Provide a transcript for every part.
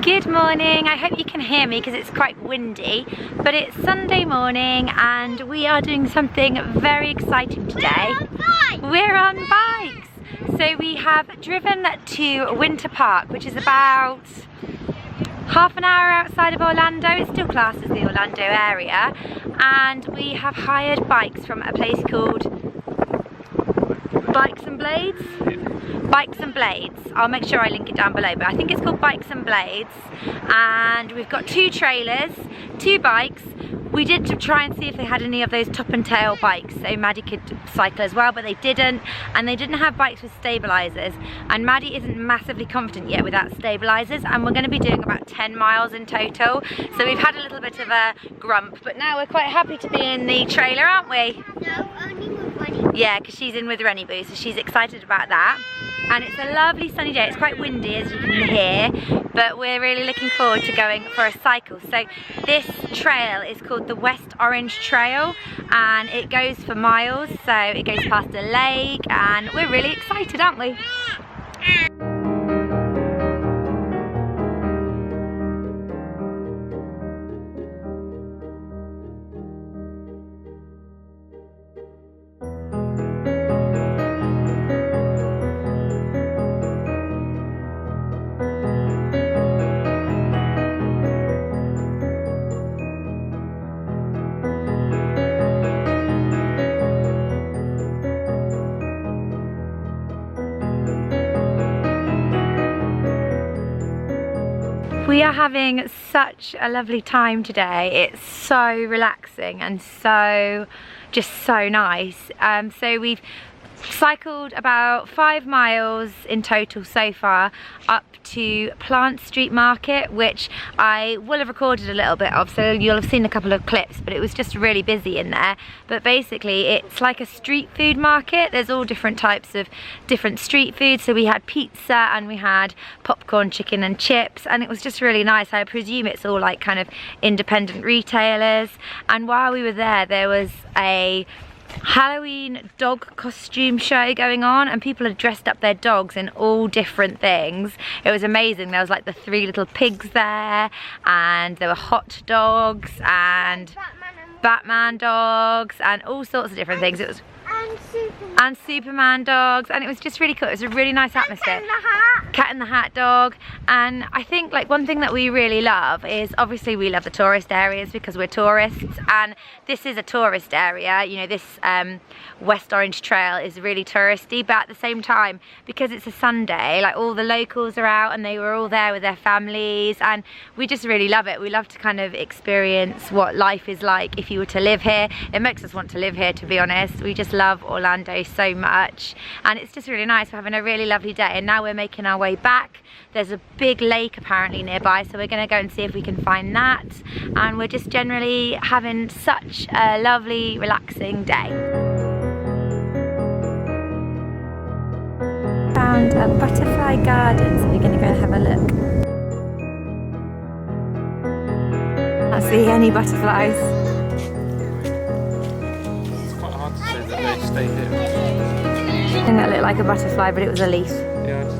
Good morning. I hope you can hear me because it's quite windy, but it's Sunday morning and we are doing something very exciting today. We're on bikes. So we have driven to Winter Park, which is about half an hour outside of Orlando. It's still classed as the Orlando area, and we have hired bikes from a place called Bikes and Blades? Bikes and Blades. I'll make sure I link it down below, but I think it's called Bikes and Blades. And we've got 2 trailers, 2 bikes. We did try and see if they had any of those top and tail bikes so Maddie could cycle as well, but they didn't. And they didn't have bikes with stabilizers. And Maddie isn't massively confident yet without stabilizers, and we're going to be doing about 10 miles in total. So we've had a little bit of a grump, but now we're quite happy to be in the trailer, aren't we? No, only with Rennie. Yeah, because she's in with Rennie Boo, so she's excited about that. And it's a lovely sunny day. It's quite windy, as you can hear, but we're really looking forward to going for a cycle. So this trail is called the West Orange Trail, and it goes for miles. So it goes past a lake, and we're really excited, aren't we? We are having such a lovely time today. It's so relaxing and just so nice. So we've cycled about 5 miles in total so far up to Plant Street Market, which I will have recorded a little bit of, so you'll have seen a couple of clips, but it was just really busy in there. But basically it's like a street food market. There's all different types of different street food. So we had pizza and we had popcorn, chicken and chips, and it was just really nice. I presume it's all like kind of independent retailers. And while we were there, there was a Halloween dog costume show going on, and people had dressed up their dogs in all different things. It was amazing. There was like the 3 little pigs there, and there were hot dogs and Batman dogs and all sorts of different things. It was and Superman dogs, and it was just really cool. It was a really nice atmosphere. Cat in the Hat dog. And I think like one thing that we really love is, obviously we love the tourist areas because we're tourists, and this is a tourist area. You know, this West Orange Trail is really touristy, but at the same time, because it's a Sunday, like all the locals are out and they were all there with their families, and we just really love it. We love to kind of experience what life is like if you were to live here. It makes us want to live here, to be honest. We just love Orlando so much, and it's just really nice. We're having a really lovely day, and now we're making our way back. There's a big lake apparently nearby, so we're going to go and see if we can find that, and we're just generally having such a lovely, relaxing day. Found a butterfly garden, so we're going to go and have a look. Can't see any butterflies. They stay here. I think that looked like a butterfly, but it was a leaf. Yeah, I just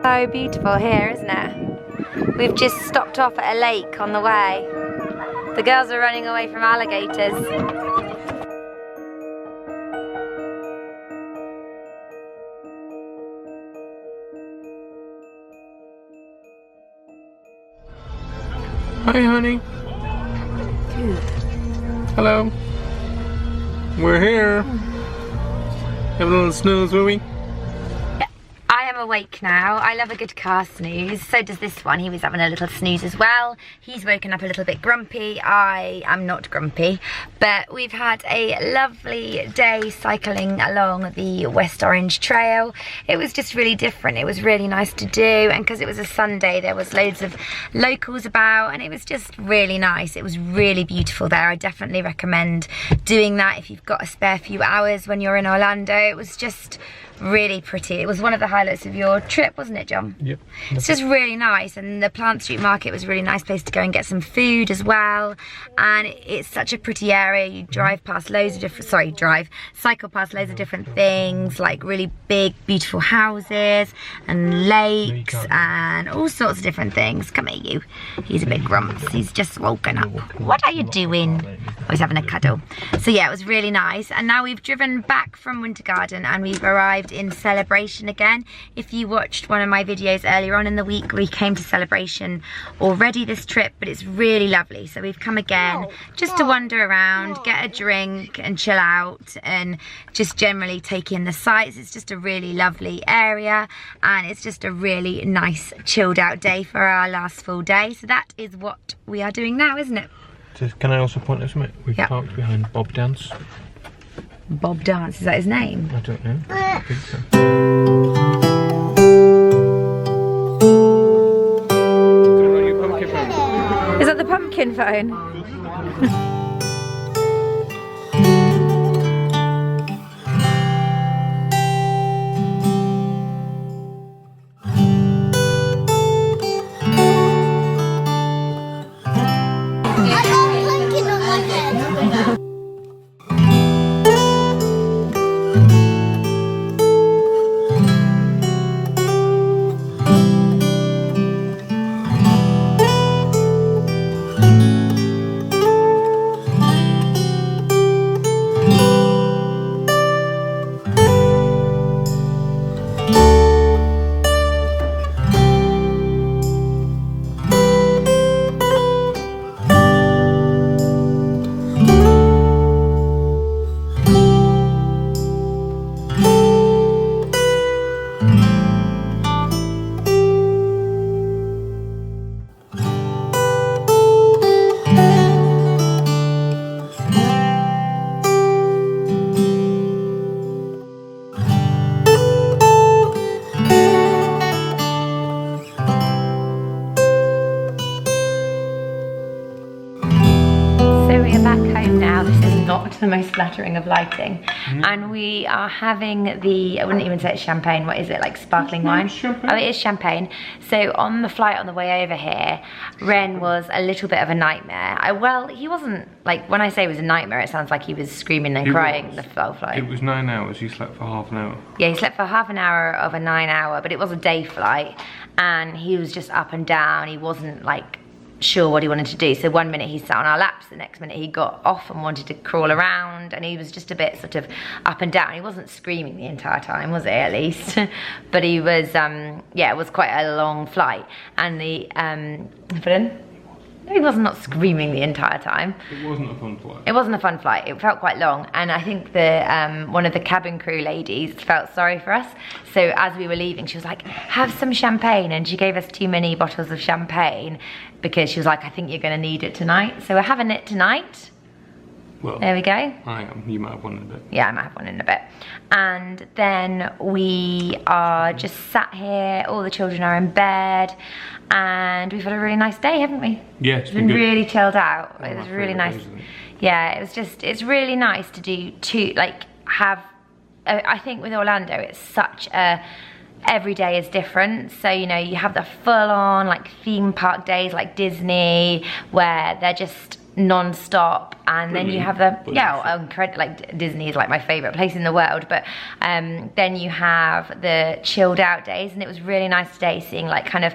So beautiful here, isn't it? We've just stopped off at a lake on the way. The girls are running away from alligators. Hi, honey. Hello. We're here. Have a little snooze, will we? I am awake now. I love a good car snooze. So does this one. He was having a little snooze as well. He's woken up a little bit grumpy. I am not grumpy. But we've had a lovely day cycling along the West Orange Trail. It was just really different. It was really nice to do. And because it was a Sunday, there was loads of locals about. And it was just really nice. It was really beautiful there. I definitely recommend doing that if you've got a spare few hours when you're in Orlando. It was just really pretty. It was one of the highlights of your trip, wasn't it, John? Yep. It's just really nice, and the Plant Street Market was a really nice place to go and get some food as well. And it's such a pretty area. You drive past loads of different, cycle past loads of different things, like really big, beautiful houses and lakes and all sorts of different things. Come here, you. He's a bit grumps. He's just woken up. What are you doing? Oh, he's having a cuddle. So yeah, it was really nice. And now we've driven back from Winter Garden and we've arrived in Celebration again. If you watched one of my videos earlier on in the week, we came to Celebration already this trip, but it's really lovely. So we've come again just to wander around, get a drink and chill out and just generally take in the sights. It's just a really lovely area and it's just a really nice chilled out day for our last full day. So that is what we are doing now, isn't it? Can I also point out something? We've parked behind Bob Dance. Bob Dance, is that his name? I don't know. I think so. Is that the pumpkin phone? The most flattering of lighting, and we are having the, I wouldn't even say it's champagne, what is it, like sparkling wine? Champagne. Oh, it is champagne. So on the flight on the way over here, Ren was a little bit of a nightmare. Well, he wasn't, like, when I say it was a nightmare, it sounds like he was screaming and crying the whole flight. It was 9 hours, he slept for half an hour. Yeah, he slept for half an hour of a 9 hour, but it was a day flight, and he was just up and down. He wasn't like sure what he wanted to do. So one minute he sat on our laps, the next minute he got off and wanted to crawl around, and he was just a bit sort of up and down. He wasn't screaming the entire time, was it, at least? But he was, yeah, it was quite a long flight. And the, pardon? No, he was not screaming the entire time. It wasn't a fun flight. It wasn't a fun flight. It felt quite long, and I think the one of the cabin crew ladies felt sorry for us. So as we were leaving, she was like, "Have some champagne," and she gave us too many bottles of champagne because she was like, "I think you're going to need it tonight." So we're having it tonight. Well, there we go. I am. You might have one in a bit. Yeah, I might have one in a bit. And then we are just sat here. All the children are in bed. And we've had a really nice day, haven't we? Yeah, it's been really chilled out. It was really nice. Yeah, it was just, it's really nice to do I think with Orlando, it's such a, every day is different. So, you know, you have the full on like theme park days like Disney, where they're just non-stop, and then you have the incredible, like Disney is like my favorite place in the world, but then you have the chilled out days, and it was really nice today seeing like kind of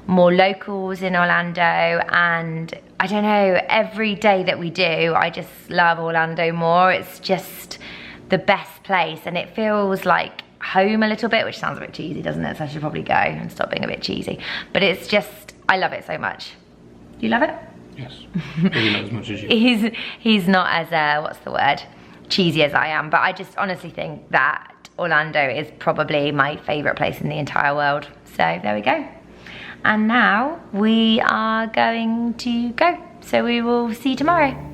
more locals in Orlando. And I don't know, every day that we do, I just love Orlando more. It's just the best place, and it feels like home a little bit, which sounds a bit cheesy, doesn't it? So I should probably go and stop being a bit cheesy, but it's just, I love it so much. Do you love it? Yes, maybe not as much as you. He's not as, what's the word, cheesy as I am, but I just honestly think that Orlando is probably my favourite place in the entire world. So there we go. And now we are going to go. So we will see you tomorrow.